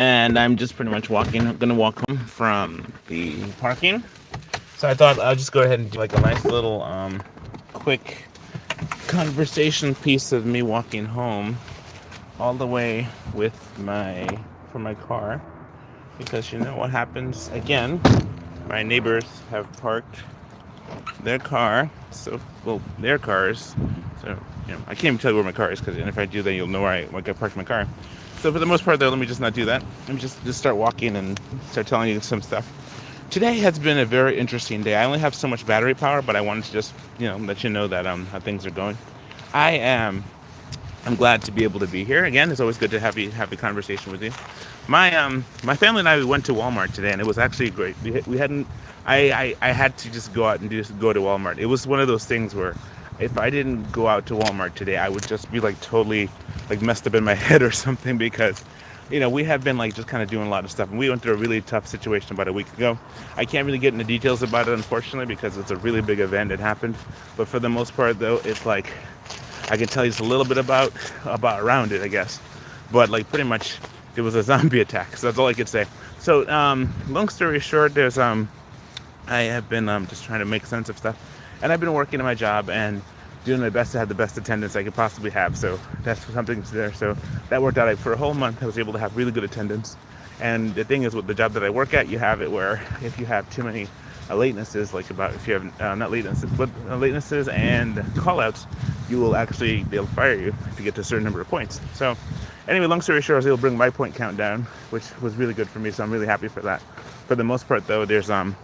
and I'm just pretty much gonna walk home from the parking. So I thought I'll just go ahead and do like a nice little quick conversation piece of me walking home all the way with my from my car, because you know what happens again. My neighbors have parked their car, so well their cars. So I can't even tell you where my car is, because if I do, then you'll know where I parked my car. So for the most part, though, let me just not do that. Let me just start walking and start telling you some stuff. Today has been a very interesting day. I only have so much battery power, but I wanted to just let you know that how things are going. I am I'm glad to be able to be here again. It's always good to have the conversation with you. My family and I, we went to Walmart today, and it was actually great. We hadn't I had to just go out and just go to Walmart. It was one of those things where if I didn't go out to Walmart today, I would just be like totally like messed up in my head or something, because we have been like just kind of doing a lot of stuff, and we went through a really tough situation about a week ago. I can't really get into details about it, unfortunately, because it's a really big event that happened. But for the most part, though, it's like I can tell you just a little bit about around it, I guess. But like pretty much, it was a zombie attack. So that's all I could say. So long story short, I have been just trying to make sense of stuff, and I've been working at my job and doing my best to have the best attendance I could possibly have. So that's something there. So that worked out. Like, for a whole month, I was able to have really good attendance. And the thing is, with the job that I work at, you have it where if you have too many latenesses, like about if you have not latenesses, but latenesses and call-outs, they'll fire you if you get to a certain number of points. So anyway, long story short, I was able to bring my point count down, which was really good for me. So I'm really happy for that. For the most part, though, there's I'm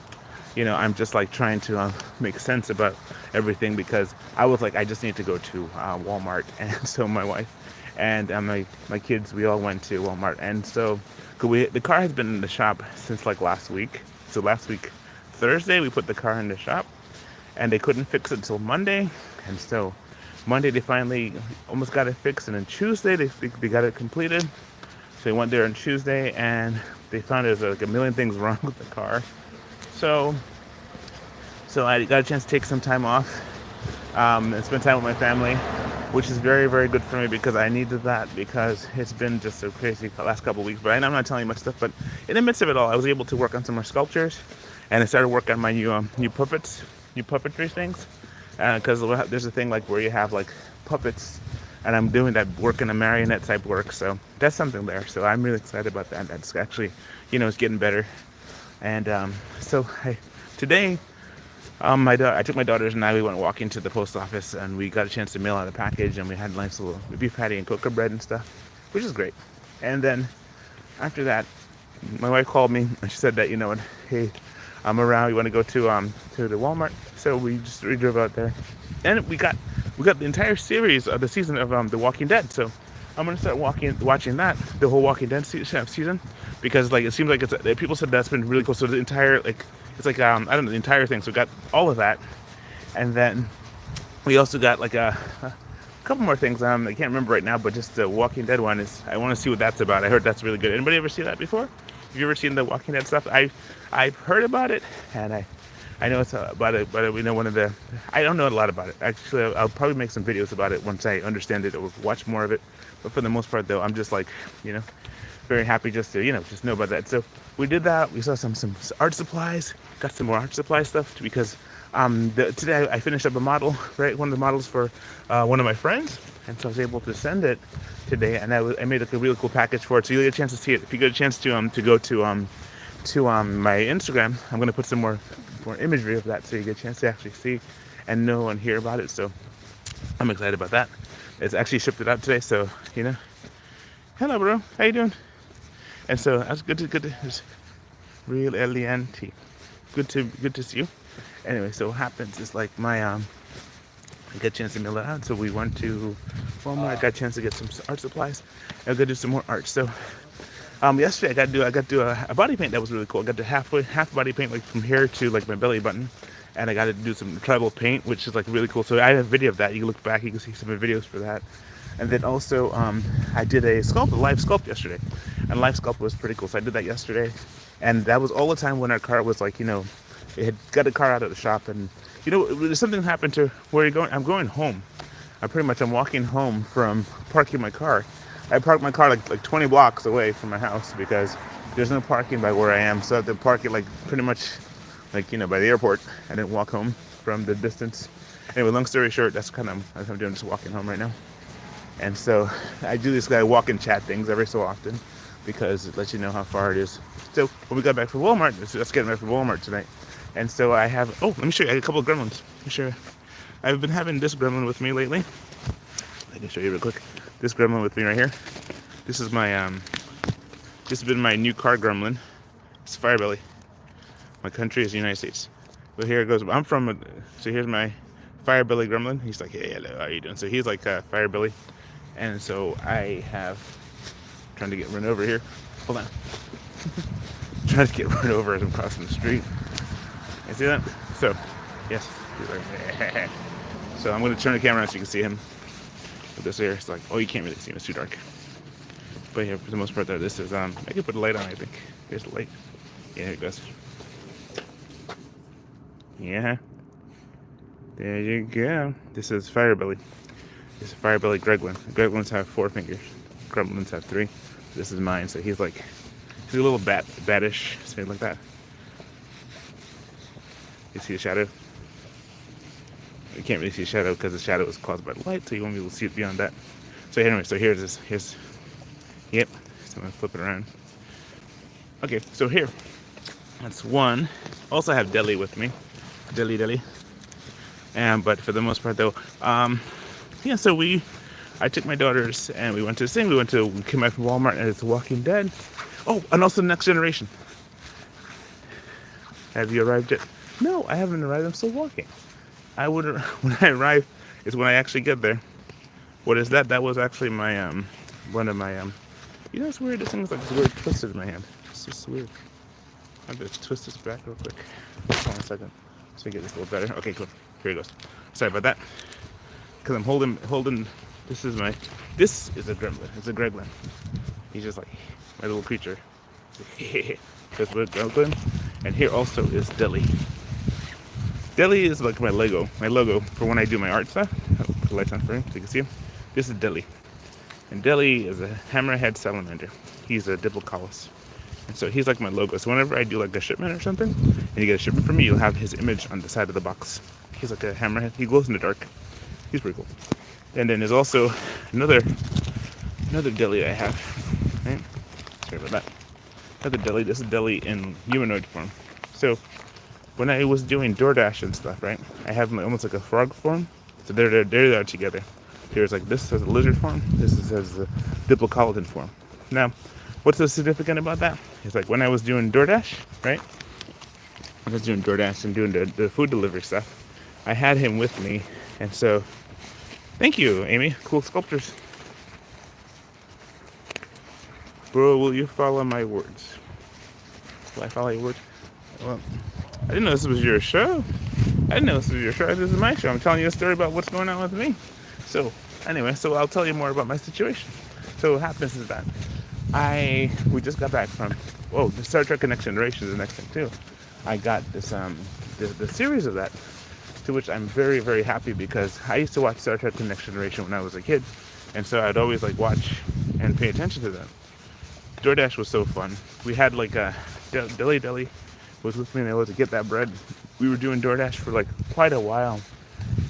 just like trying to make sense about everything, because I was like, I just need to go to Walmart, and so my wife and my kids, we all went to Walmart, and so the car has been in the shop since like last week. So last week Thursday we put the car in the shop, and they couldn't fix it until Monday, and so Monday they finally almost got it fixed, and then Tuesday they got it completed. So they went there on Tuesday, and they found there's like a million things wrong with the car. So I got a chance to take some time off and spend time with my family, which is very, very good for me, because I needed that, because it's been just so crazy the last couple of weeks. But I'm not telling you much stuff. But in the midst of it all, I was able to work on some more sculptures, and I started working on my new puppetry things. Because there's a thing like where you have like puppets, and I'm doing that work in a marionette type work. So that's something there. So I'm really excited about that. That's actually, it's getting better. And today, I took my daughters and we went walking to the post office, and we got a chance to mail out a package, and we had a nice little beef patty and cocoa bread and stuff, which is great. And then after that, my wife called me, and she said that, hey, I'm around. You want to go to the Walmart? So we drove out there, and we got the entire series of the season of The Walking Dead. So I'm gonna start watching the whole Walking Dead season, because like it seems like people said that's been really cool. So the entire it's like I don't know, the entire thing. So we got all of that, and then we also got like a couple more things. I can't remember right now, but just the Walking Dead one I want to see what that's about. I heard that's really good. Anybody ever see that before? Have you ever seen the Walking Dead stuff? I've heard about it, and I know it's about it, but one of the I don't know a lot about it. Actually, I'll probably make some videos about it once I understand it or watch more of it. But for the most part, though, I'm just like, very happy just to, just know about that. So we did that. We saw some art supplies, got some more art supply stuff, because today I finished up a model, right? One of the models for one of my friends. And so I was able to send it today, and I made like a really cool package for it. So you'll get a chance to see it. If you get a chance to go to my Instagram, I'm going to put some more imagery of that, so you get a chance to actually see and know and hear about it. So I'm excited about that. It's actually shipped it out today, so hello, bro, how you doing? And so that's good to it's real Elianti. Good to see you. Anyway, so what happens is like I got a chance to mail it out. So we went to Walmart. I got a chance to get some art supplies. I'm gonna do some more art. So yesterday I got to do a body paint that was really cool. I got to half body paint, like from here to like my belly button, and I got to do some tribal paint, which is like really cool. So I have a video of that. You can look back, you can see some videos for that. And then also I did a live sculpt yesterday, and live sculpt was pretty cool. So I did that yesterday, and that was all the time when our car was like, it had got the car out of the shop, and there's something happened to where you're going. I'm going home. I'm walking home from parking my car. I parked my car like 20 blocks away from my house because there's no parking by where I am. So I have to park it like pretty much like, by the airport and then walk home from the distance. Anyway, long story short, that's what I'm doing, just walking home right now. And so I do this walk and chat things every so often because it lets you know how far it is. So when we got back from Walmart, let's get back from Walmart tonight. And so I have, let me show you a couple of gremlins. Let me show you. I've been having this gremlin with me lately. I can show you real quick. This gremlin with me right here. This is my, this has been my new car gremlin. It's Firebelly. My country is the United States. But here it goes. So here's my Firebelly gremlin. He's like, hey, hello, how are you doing? So he's like Firebelly. And so I have, trying to get run over here. Hold on. Trying to get run over as I'm crossing the street. You see that? So, yes. He's like, so I'm going to turn the camera on so you can see him. With this here, it's like, you can't really see him. It's too dark. But yeah, for the most part, though, this is, I can put a light on, I think. Here's the light. Yeah, here it goes. Yeah. There you go. This is Firebelly. This is Firebelly Gremlin. Gremlins have 4 fingers. Gremlins have 3. This is mine, so he's a little batish, something like that. You see the shadow? You can't really see the shadow because the shadow is caused by the light, so you won't be able to see it beyond that. So anyway, so yep. So I'm gonna flip it around. Okay, so here, that's one. Also, I have Deli with me, Deli. But for the most part, though, so I took my daughters and we went to the thing. We came back from Walmart and it's Walking Dead. Oh, and also Next Generation. Have you arrived yet? No, I haven't arrived. I'm still walking. When I arrive is when I actually get there. What is that? That was actually my one of my it's weird. This thing's like this weird twisted in my hand. It's just weird. I'm gonna twist this back real quick. Hold on a second. So we get this a little better. Okay, cool. Here it goes. Sorry about that. Because I'm holding. This is a gremlin. It's a gremlin. He's just like my little creature. That's what gremlin. And here also is Deli. Deli is like my logo for when I do my art stuff. I'll put the lights on for you so you can see him. This is Deli. And Deli is a hammerhead salamander. He's a Diplocalus. And so he's like my logo. So whenever I do like a shipment or something, and you get a shipment from me, you'll have his image on the side of the box. He's like a hammerhead. He glows in the dark. He's pretty cool. And then there's also another Deli I have. Right? Sorry about that. Another Deli. This is Deli in humanoid form. So when I was doing DoorDash and stuff, right, I have him almost like a frog form. So they're there together. Here's like this as a lizard form. This is as a Diplocalatin form. Now, what's so significant about that? It's like when I was doing DoorDash, right? I was doing DoorDash and doing the food delivery stuff. I had him with me, and so thank you, Amy. Cool sculptures. Bro, will you follow my words? Will I follow your words? Well, I didn't know this was your show. This is my show. I'm telling you a story about what's going on with me. So, anyway, I'll tell you more about my situation. So what happens is that we just got back from, the Star Trek Next Generation is the next thing too. I got this, the series of that, to which I'm very, very happy because I used to watch Star Trek Next Generation when I was a kid. And so I'd always like watch and pay attention to that. DoorDash was so fun. We had like a Deli was with me and I was to get that bread. We were doing DoorDash for like quite a while.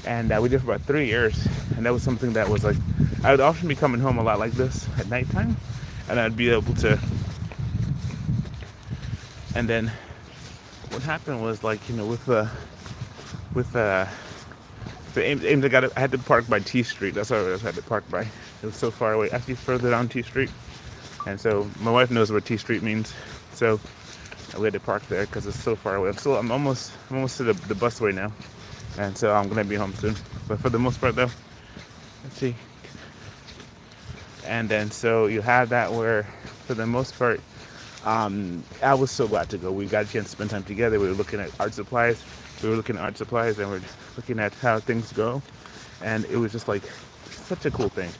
And we did for about 3 years. And that was something that was like, I would often be coming home a lot like this at nighttime. And I'd be able to, and then what happened was like, the aim I had to park by T Street. That's what I had to park by. It was so far away, actually further down T Street. And so my wife knows what T Street means. So we had to park there because it's so far away. I'm almost to the busway now. And so I'm going to be home soon. But for the most part though, let's see. And then so you have that where, for the most part, I was so glad to go. We got a chance to spend time together. We were looking at art supplies. And we're looking at how things go. And it was just like such a cool thing.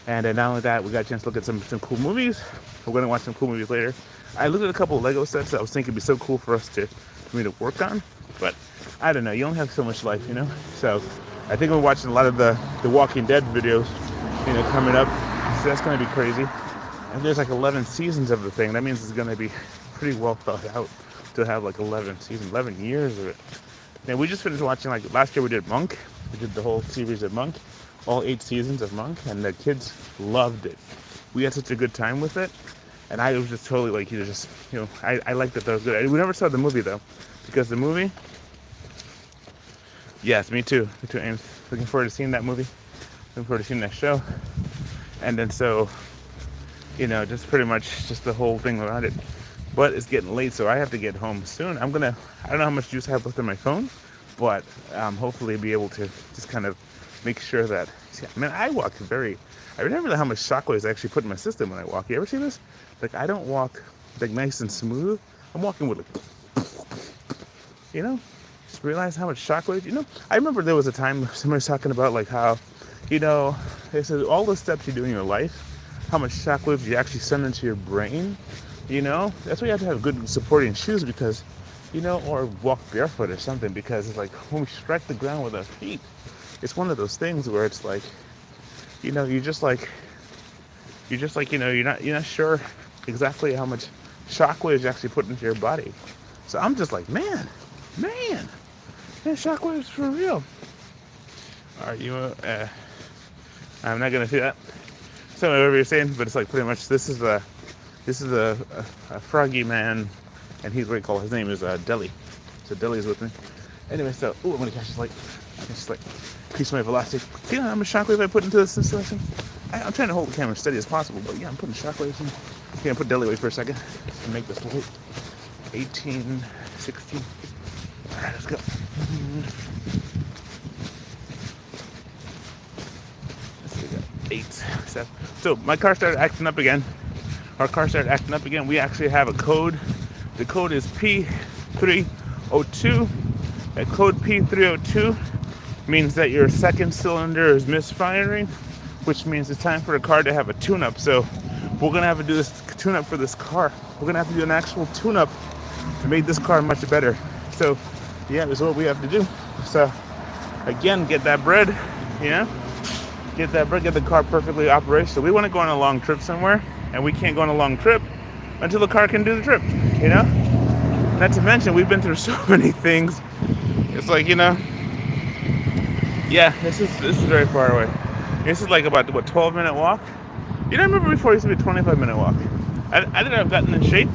And then not only that, we got a chance to look at some cool movies. We're going to watch some cool movies later. I looked at a couple of Lego sets that I was thinking would be so cool for me to work on. But I don't know. You only have so much life, So I think we're watching a lot of the Walking Dead videos, coming up. So that's going to be crazy. And there's like 11 seasons of the thing. That means it's going to be pretty well thought out to have like 11 seasons, 11 years of it. Now we just finished watching, like last year we did Monk. We did the whole series of Monk, all 8 seasons of Monk, and the kids loved it. We had such a good time with it, and I was just totally like, I liked it. That was good. We never saw the movie though, because the movie, yes, me too, I'm looking forward to seeing that movie, looking forward to seeing that show, and then so, just pretty much just the whole thing around it. But it's getting late, so I have to get home soon. I don't know how much juice I have left on my phone, but hopefully be able to just kind of make sure that, I walk I remember how much shockwaves I actually put in my system when I walk. You ever see this? Like, I don't walk like nice and smooth. I'm walking with like, just realize how much shockwaves, I remember there was a time somebody was talking about like how, they said all the steps you do in your life, how much shockwaves you actually send into your brain. That's why you have to have good supporting shoes, because, or walk barefoot or something, because it's like when we strike the ground with our feet, it's one of those things where it's like, you're not sure exactly how much shockwaves you actually put into your body. So I'm just like, man, shockwaves for real. Are you? I'm not gonna do that. So whatever you're saying, but it's like pretty much this is a froggy man, and he's what you call his name is Deli. So Deli's with me. Anyway, so I'm gonna catch this light. I can just like increase my velocity. See how much shockwave I put into this installation? I'm trying to hold the camera steady as possible, but yeah, I'm putting shockwaves in. I'm gonna put Deli away for a second to make this light. 18, 16. All right, let's go. Let's see, we got 8, 7. So my car started acting up again. Our car started acting up again. We actually have a code. The code is P302. That code P302 means that your second cylinder is misfiring, which means it's time for the car to have a tune-up. So we're going to have to do this tune-up for this car. We're going to have to do an actual tune-up to make this car much better. So yeah, that's what we have to do. So again, get that bread, get the car perfectly operational. We want to go on a long trip somewhere, and we can't go on a long trip until the car can do the trip, Not to mention, we've been through so many things. It's like, this is very far away. This is like about, 12-minute walk? I remember before it used to be a 25-minute walk. I think I've gotten in shape.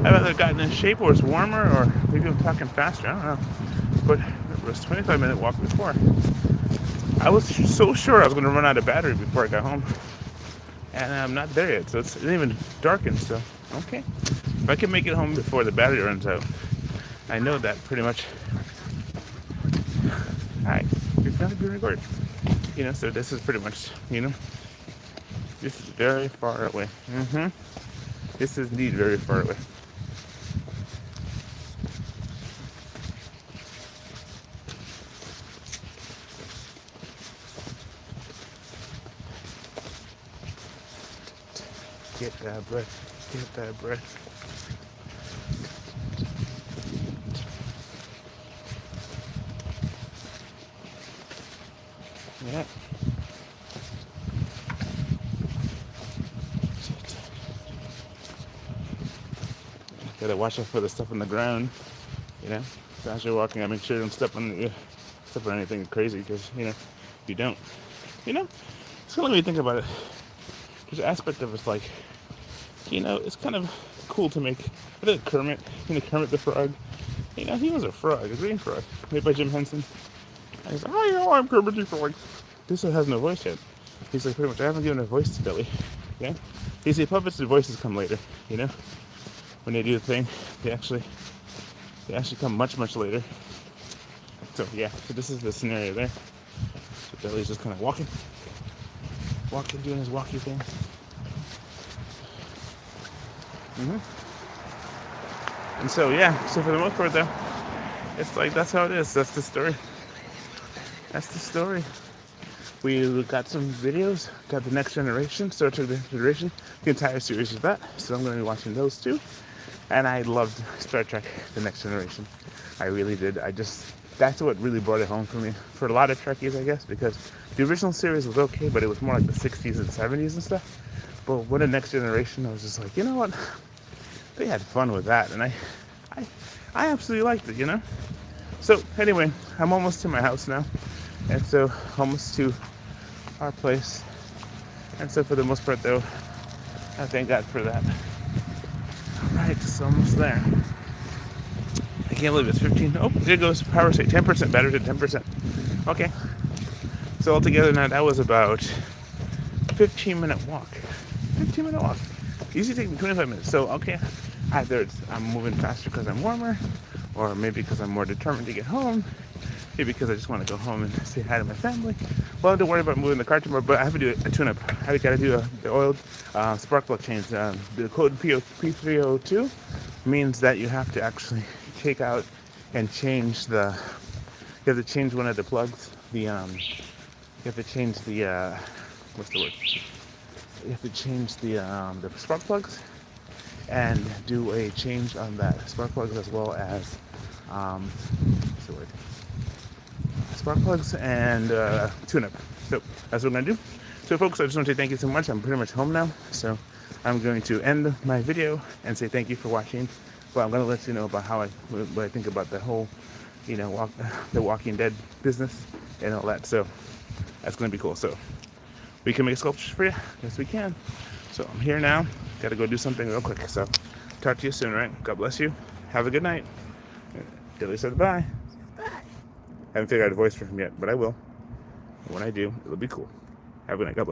I've either gotten in shape or it's warmer, or maybe I'm talking faster, I don't know. But it was a 25-minute walk before. I was so sure I was going to run out of battery before I got home. And I'm not there yet, so it's not even darkened, so okay. If I can make it home before the battery runs out, I know that pretty much. Alright, it's not a good record. So this is pretty much, this is very far away. This is indeed very far away. Get that bread. Get that bread. Yeah. Gotta watch out for the stuff on the ground, So as you're walking, I make sure you don't step on anything crazy, because, you don't. So let me think about it. There's an aspect of it's like, it's kind of cool to make, I think Kermit, Kermit the Frog, he was a frog, a green frog, made by Jim Henson. And he's like, oh, I'm Kermit the Frog. This one has no voice yet. He's like, pretty much, I haven't given a voice to Billy. You see, puppets and voices come later, when they do the thing, they actually come much, much later. So so this is the scenario there. So Billy's just kind of walking, doing his walkie thing. And so so for the most part though, it's like that's how it is. That's the story. We got some videos, got the Next Generation, Star Trek Generation, the entire series of that. So I'm going to be watching those too. And I loved Star Trek, the Next Generation. I really did. That's what really brought it home for me. For a lot of Trekkies, I guess, because The original series was okay, but it was more like the 60s and 70s and stuff. But when the Next Generation, I was just like, you know what? They had fun with that, and I, I absolutely liked it, you know. So anyway, I'm almost to my house now, and so almost to our place. And so for the most part, though, I thank God for that. All right, just almost there. I can't believe it's 15. Oh, there goes power state. 10% better than 10%. Okay. So altogether now, that was about 15-minute walk. 15-minute walk. Usually take me 25 minutes. So, okay, either I'm moving faster because I'm warmer, or maybe because I'm more determined to get home, maybe because I just want to go home and say hi to my family. Well, don't worry about moving the car tomorrow, but I have to do a tune-up. I got to do the oil spark plug change. The code P302 means that you have to actually take out and change you have to change one of the plugs. You have to change the, what's the word? You have to change the spark plugs and do a change on that spark plugs, as well as, what's the word? Spark plugs and tune-up. So that's what I'm going to do. So folks, I just want to say thank you so much. I'm pretty much home now. So I'm going to end my video and say thank you for watching. But I'm going to let you know about what I think about the whole, the Walking Dead business and all that. So that's going to be cool. So we can make sculptures for you. Yes, we can. So I'm here now. Got to go do something real quick. So talk to you soon, right? God bless you. Have a good night. Dilly said bye. Haven't figured out a voice for him yet, but I will. When I do, it'll be cool. Have a good night. God bless.